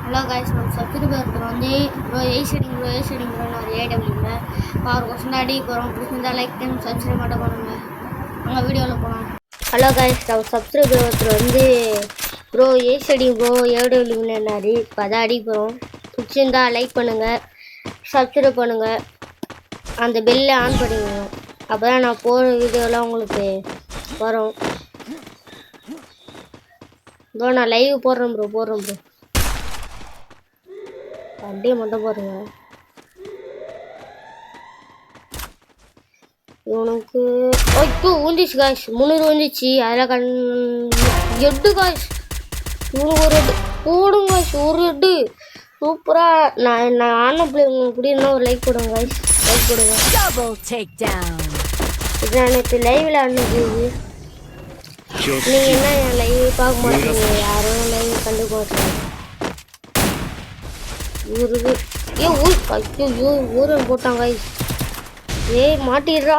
Hello guys, நம்ம subscriber வந்து bro ஏசிடிங் ப்ரோன்னு ஒரு ஏடபிள்யூல அவர் கொஸ்டின் அடி போகிறோம். பிடிச்சிருந்தா லைக் டைம் சப்ஸ்கிரைப் மட்டும் பண்ணுங்க. நம்ம வீடியோவில் போகலாம். ஹலோ காய்ஸ், நம்ம சப்ஸ்கிரைபர் ஒருத்தர் வந்து ப்ரோ ஏசிடிங் ப்ரோ ஏடபிள்யூல என்னாரு இப்போ அதான் அடி போகிறோம். பிடிச்சிருந்தா லைக் பண்ணுங்கள், சப்ஸ்கிரைப் பண்ணுங்கள், அந்த பெல்லை ஆன் பண்ணிக்கோங்க. அப்போ தான் நான் போகிற வீடியோலாம் உங்களுக்கு வரும். ப்ரோ நான் லைவ் போடுறேன் ப்ரோ அப்படியே மட்டும் பாருங்க. இவனுக்கு ஐயோ ஊந்துச்சு காய்ஸ், 300 வந்துச்சு. அதில் எட்டு காய்ஸ், இவனுக்கு ஒரு எட்டு போடுங்க காய்ஸ், ஒரு எட்டு சூப்பராக. நான் ஆன பிள்ளை உங்களுக்கு பிடினா ஒரு லைக் போடுங்க காய்ஸ், லைக் போடுங்க. இது நான் நேற்று லைவில் அன்னைக்கு நீங்கள் என்ன என் லைவ் பார்க்க மாட்டீங்க, யாரும் லைவ் கண்டுக்க மாட்டீங்க. ஊருக்கு ஊரன் போட்டாங்க. ஏய் மாட்டிடுறா.